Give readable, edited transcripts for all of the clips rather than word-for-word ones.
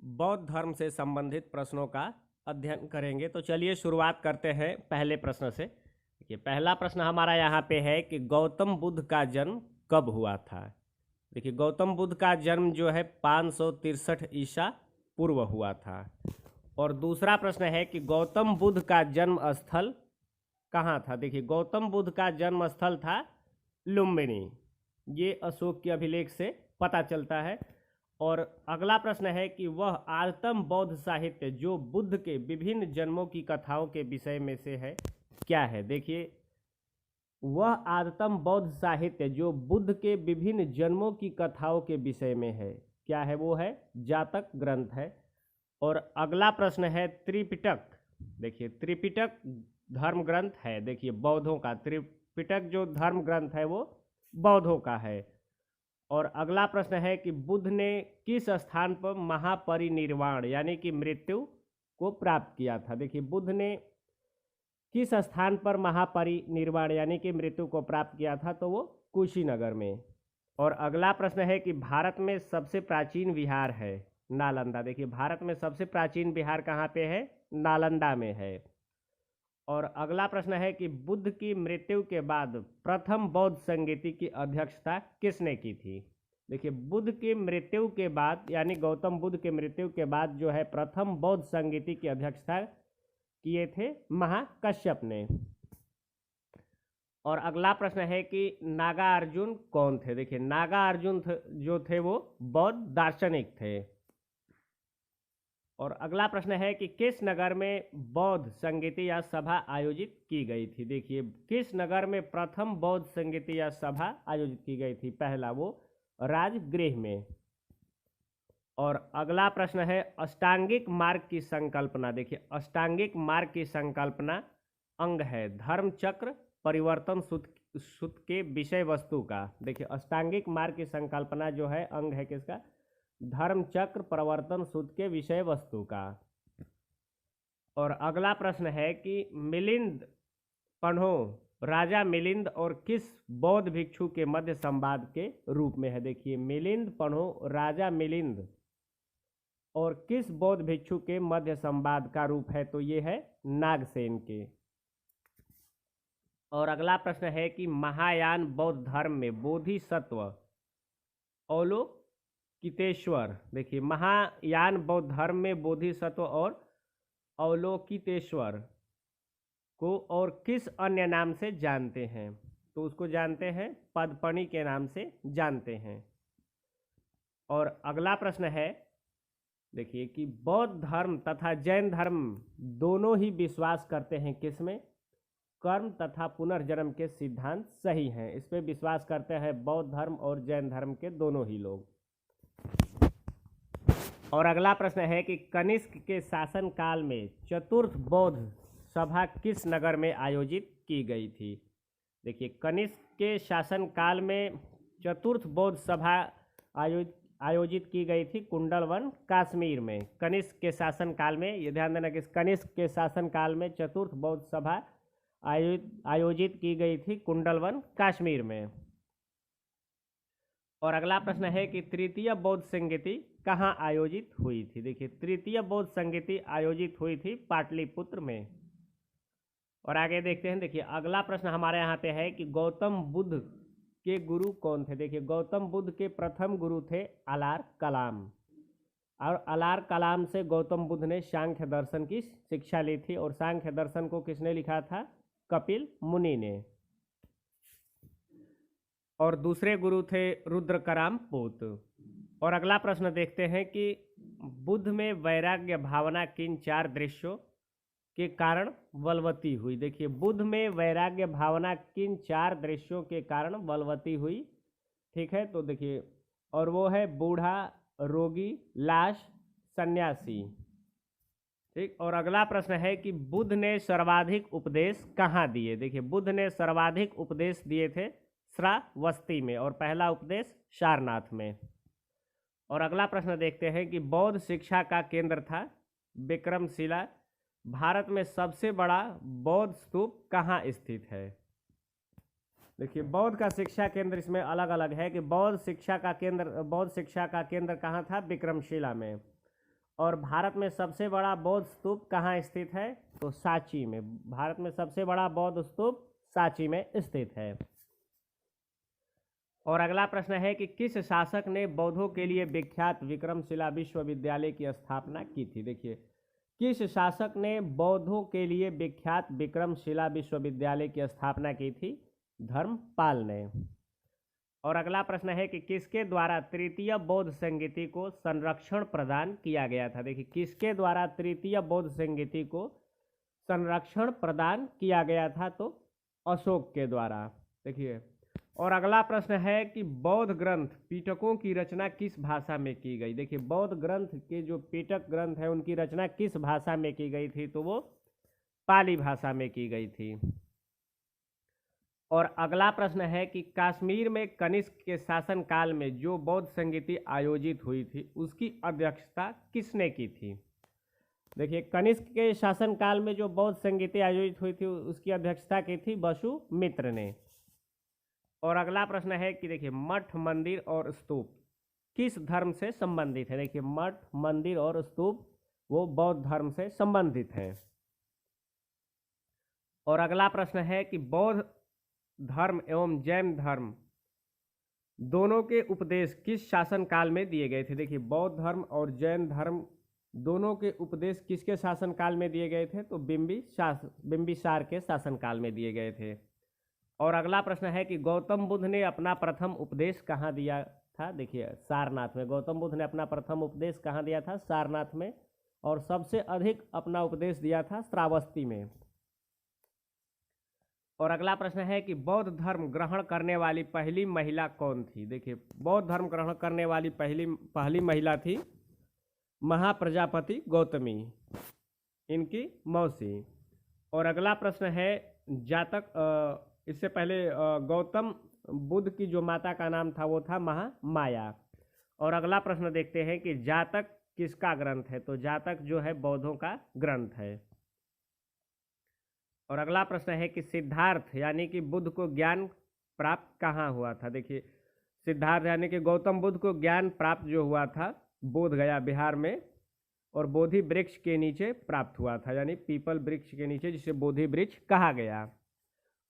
बौद्ध धर्म से संबंधित प्रश्नों का अध्ययन करेंगे। तो चलिए शुरुआत करते हैं पहले प्रश्न से। देखिए, पहला प्रश्न हमारा यहाँ पे है कि गौतम बुद्ध का जन्म कब हुआ था। देखिए, गौतम बुद्ध का जन्म जो है 563 ईसा पूर्व हुआ था। और दूसरा प्रश्न है कि गौतम बुद्ध का जन्म स्थल कहाँ था। देखिए, गौतम बुद्ध का जन्म स्थल था लुम्बिनी। ये अशोक के अभिलेख से पता चलता है। और अगला प्रश्न है कि वह आदतम बौद्ध साहित्य जो बुद्ध के विभिन्न जन्मों की कथाओं के विषय में से है क्या है। देखिए, वह आदतम बौद्ध साहित्य जो बुद्ध के विभिन्न जन्मों की कथाओं के विषय में है क्या है, वो है जातक ग्रंथ है। और अगला प्रश्न है त्रिपिटक। देखिए, त्रिपिटक धर्म ग्रंथ है। देखिए, बौद्धों का त्रिपिटक जो धर्म ग्रंथ है वो बौद्धों का है। और अगला प्रश्न है कि बुद्ध ने किस स्थान पर महापरिनिर्वाण यानी कि मृत्यु को प्राप्त किया था। देखिए, बुद्ध ने किस स्थान पर महापरिनिर्वाण यानी कि मृत्यु को प्राप्त किया था, तो वो कुशीनगर में। और अगला प्रश्न है कि भारत में सबसे प्राचीन विहार है नालंदा। देखिए, भारत में सबसे प्राचीन विहार कहाँ पे है, नालंदा में है। और अगला प्रश्न है कि बुद्ध की मृत्यु के बाद प्रथम बौद्ध संगीति की अध्यक्षता किसने की थी। देखिए, बुद्ध की मृत्यु के बाद यानी गौतम बुद्ध के मृत्यु के बाद जो है प्रथम बौद्ध संगीति की अध्यक्षता किए थे महाकश्यप ने। और अगला प्रश्न है कि नागार्जुन कौन थे। देखिए, नागार्जुन जो थे वो बौद्ध दार्शनिक थे। और अगला प्रश्न है कि किस नगर में बौद्ध संगीति या सभा आयोजित की गई थी। देखिए, किस नगर में प्रथम बौद्ध संगीति या सभा आयोजित की गई थी। पहला वो राजगृह में। और अगला प्रश्न है अष्टांगिक मार्ग की संकल्पना। देखिए, अष्टांगिक मार्ग की संकल्पना अंग है धर्म चक्र परिवर्तन सूत्र के विषय वस्तु का। देखिए, अष्टांगिक मार्ग की संकल्पना जो है अंग है किसका, धर्म चक्र प्रवर्तन सूत्र के विषय वस्तु का। और अगला प्रश्न है कि मिलिंद पन्हो राजा मिलिंद और किस बौद्ध भिक्षु के मध्य संवाद के रूप में है। देखिए, मिलिंद पन्हो राजा मिलिंद और किस बौद्ध भिक्षु के मध्य संवाद का रूप है, तो ये है नागसेन के। और अगला प्रश्न है कि महायान बौद्ध धर्म में बोधिसत्व अवलोकितेश्वर। देखिए, महायान बौद्ध धर्म में बोधिसत्व और अवलोकितेश्वर को और किस अन्य नाम से जानते हैं, तो उसको जानते हैं पदपणि के नाम से जानते हैं। और अगला प्रश्न है देखिए कि बौद्ध धर्म तथा जैन धर्म दोनों ही विश्वास करते हैं किसमें, कर्म तथा पुनर्जन्म के सिद्धांत सही हैं। इस पर विश्वास करते हैं बौद्ध धर्म और जैन धर्म के दोनों ही लोग। और अगला प्रश्न है कि कनिष्क के शासन काल में चतुर्थ बौद्ध सभा किस नगर में आयोजित की गई थी। देखिए, कनिष्क के शासन काल में चतुर्थ बौद्ध सभा आयोजित की गई थी कुंडलवन कश्मीर में। कनिष्क के शासन काल में, ये ध्यान देना कि कनिष्क के शासन काल में चतुर्थ बौद्ध सभा आयोजित की गई थी कुंडलवन कश्मीर में। और अगला प्रश्न है कि तृतीय बौद्ध संगीति कहाँ आयोजित हुई थी। देखिए, तृतीय बौद्ध संगीति आयोजित हुई थी पाटलिपुत्र में। और आगे देखते हैं। देखिए, अगला प्रश्न हमारे यहाँ पे है कि गौतम बुद्ध के गुरु कौन थे। देखिए, गौतम बुद्ध के प्रथम गुरु थे अलार कलाम। और अलार कलाम से गौतम बुद्ध ने सांख्य दर्शन की शिक्षा ली थी। और सांख्य दर्शन को किसने लिखा था, कपिल मुनि ने। और दूसरे गुरु थे रुद्रकराम पोत। और अगला प्रश्न देखते हैं कि बुद्ध में वैराग्य भावना किन चार दृश्यों के कारण बलवती हुई। देखिए, बुद्ध में वैराग्य भावना किन चार दृश्यों के कारण बलवती हुई। ठीक है, तो देखिए, और वो है बूढ़ा, रोगी, लाश, सन्यासी। ठीक। और अगला प्रश्न है कि बुद्ध ने सर्वाधिक उपदेश कहाँ दिए। देखिए, बुद्ध ने सर्वाधिक उपदेश दिए थे श्रावस्ती में और पहला उपदेश सारनाथ में। और अगला प्रश्न देखते हैं कि बौद्ध शिक्षा का केंद्र था विक्रमशिला। भारत में सबसे बड़ा बौद्ध स्तूप कहाँ स्थित है। देखिए, बौद्ध का शिक्षा केंद्र इसमें अलग अलग है कि बौद्ध शिक्षा का केंद्र कहाँ था, विक्रमशिला में। और भारत में सबसे बड़ा बौद्ध स्तूप कहाँ स्थित है? तो सांची में। भारत में सबसे बड़ा बौद्ध स्तूप सांची में स्थित है। और अगला प्रश्न है कि किस शासक ने बौद्धों के लिए विख्यात विक्रमशिला विश्वविद्यालय की स्थापना की थी? देखिए, किस शासक ने बौद्धों के लिए विख्यात विक्रमशिला विश्वविद्यालय की स्थापना की थी? धर्मपाल ने। और अगला प्रश्न है कि किसके द्वारा तृतीय बौद्ध संगीति को संरक्षण प्रदान किया गया था? देखिए, किसके द्वारा तृतीय बौद्ध संगीति को संरक्षण प्रदान किया गया था? तो अशोक के द्वारा। देखिए, और अगला प्रश्न है कि बौद्ध ग्रंथ पीटकों की रचना किस भाषा में की गई? देखिए, बौद्ध ग्रंथ के जो पीटक ग्रंथ है उनकी रचना किस भाषा में की गई थी? तो वो पाली भाषा में की गई थी। और अगला प्रश्न है कि कश्मीर में कनिष्क के शासनकाल में जो बौद्ध संगीति आयोजित हुई थी उसकी अध्यक्षता किसने की थी? देखिए, कनिष्क के शासनकाल में जो बौद्ध संगीति आयोजित हुई थी उसकी अध्यक्षता की थी वसुमित्र ने। और अगला प्रश्न है कि देखिए, मठ, मंदिर और स्तूप किस धर्म से संबंधित है? देखिए, मठ, मंदिर और स्तूप वो बौद्ध धर्म से संबंधित है। और अगला प्रश्न है कि बौद्ध धर्म एवं जैन धर्म दोनों के उपदेश किस शासन काल में दिए गए थे? देखिए, बौद्ध धर्म और जैन धर्म दोनों के उपदेश किसके शासन काल में दिए गए थे? तो बिंबिसार के शासन काल में दिए गए थे। और अगला प्रश्न है कि गौतम बुद्ध ने अपना प्रथम उपदेश कहाँ दिया था? देखिए, सारनाथ में। गौतम बुद्ध ने अपना प्रथम उपदेश कहाँ दिया था? सारनाथ में। और सबसे अधिक अपना उपदेश दिया था श्रावस्ती में। और अगला प्रश्न है कि बौद्ध धर्म ग्रहण करने वाली पहली महिला कौन थी? देखिए, बौद्ध धर्म ग्रहण करने वाली पहली महिला थी महाप्रजापति गौतमी, इनकी मौसी। और अगला प्रश्न है जातक, इससे पहले गौतम बुद्ध की जो माता का नाम था वो था महामाया। और अगला प्रश्न देखते हैं कि जातक किसका ग्रंथ है? तो जातक जो है बौद्धों का ग्रंथ है। और अगला प्रश्न है कि सिद्धार्थ यानी कि बुद्ध को ज्ञान प्राप्त कहाँ हुआ था? देखिए, सिद्धार्थ यानी कि गौतम बुद्ध को ज्ञान प्राप्त जो हुआ था बोध गया बिहार में, और बोधि वृक्ष के नीचे प्राप्त हुआ था, यानी पीपल वृक्ष के नीचे, जिसे बोधि वृक्ष कहा गया।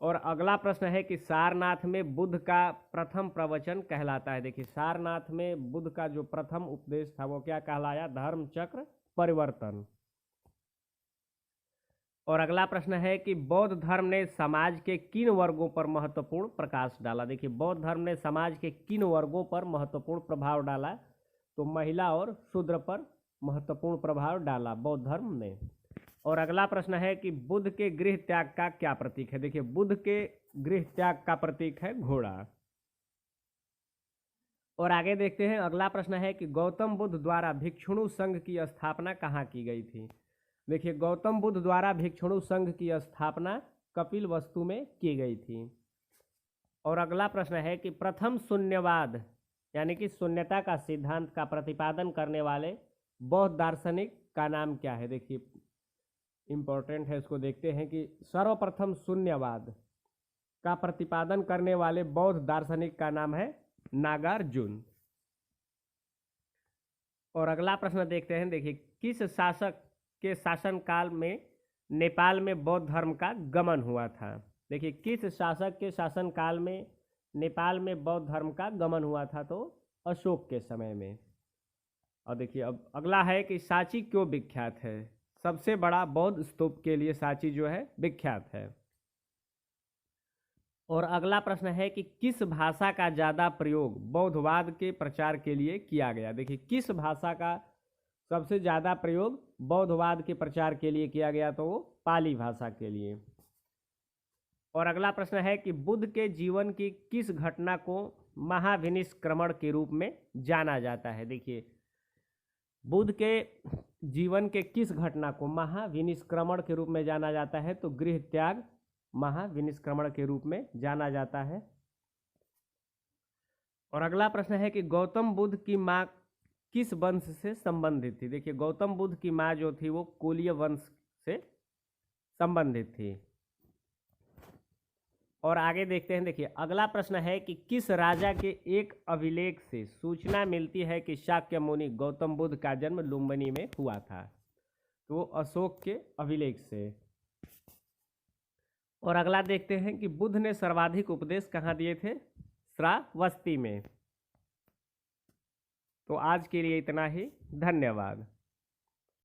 और अगला प्रश्न है कि सारनाथ में बुद्ध का प्रथम प्रवचन कहलाता है। देखिए, सारनाथ में बुद्ध का जो प्रथम उपदेश था वो क्या कहलाया? धर्म चक्र परिवर्तन। और अगला प्रश्न है कि बौद्ध धर्म ने समाज के किन वर्गों पर महत्वपूर्ण प्रकाश डाला? देखिए, बौद्ध धर्म ने समाज के किन वर्गों पर महत्वपूर्ण प्रभाव डाला? तो महिला और शूद्र पर महत्वपूर्ण प्रभाव डाला बौद्ध धर्म ने। और अगला प्रश्न है कि बुद्ध के गृह त्याग का क्या प्रतीक है? देखिए, बुद्ध के गृह त्याग का प्रतीक है घोड़ा। और आगे देखते हैं, अगला प्रश्न है कि गौतम बुद्ध द्वारा भिक्षुणु संघ की स्थापना कहाँ की गई थी? देखिए, गौतम बुद्ध द्वारा भिक्षुणु संघ की स्थापना कपिलवस्तु में की गई थी। और अगला प्रश्न है कि प्रथम शून्यवाद यानी कि शून्यता का सिद्धांत का प्रतिपादन करने वाले बौद्ध दार्शनिक का नाम क्या है? देखिए, इम्पोर्टेंट है, इसको देखते हैं कि सर्वप्रथम शून्यवाद का प्रतिपादन करने वाले बौद्ध दार्शनिक का नाम है नागार्जुन। और अगला प्रश्न देखते हैं, देखिए, किस शासक के शासनकाल में नेपाल में बौद्ध धर्म का गमन हुआ था? देखिए, किस शासक के शासनकाल में नेपाल में बौद्ध धर्म का गमन हुआ था? तो अशोक के समय में। और देखिए, अब अगला है कि सांची क्यों विख्यात है? सबसे बड़ा बौद्ध स्तूप के लिए सांची जो है विख्यात है। और अगला प्रश्न है कि किस भाषा का ज़्यादा प्रयोग बौद्धवाद के प्रचार के लिए किया गया? देखिए, किस भाषा का सबसे ज़्यादा प्रयोग बौद्धवाद के प्रचार के लिए किया गया? तो वो पाली भाषा के लिए। और अगला प्रश्न है कि बुद्ध के जीवन की किस घटना को महाविनिष्क्रमण के रूप में जाना जाता है? देखिए, बुद्ध के जीवन के किस घटना को महाविनिष्क्रमण के रूप में जाना जाता है? तो गृह त्याग महाविनिष्क्रमण के रूप में जाना जाता है। और अगला प्रश्न है कि गौतम बुद्ध की माँ किस वंश से संबंधित थी? देखिए, गौतम बुद्ध की माँ जो थी वो कोलीय वंश से संबंधित थी। और आगे देखते हैं। देखिए अगला प्रश्न है कि किस राजा के एक अभिलेख से सूचना मिलती है कि शाक्य मुनि गौतम बुद्ध का जन्म लुम्बिनी में हुआ था। तो वो अशोक के अभिलेख से। और अगला देखते हैं कि बुद्ध ने सर्वाधिक उपदेश कहाँ दिए थे? श्रावस्ती में। तो आज के लिए इतना ही, धन्यवाद।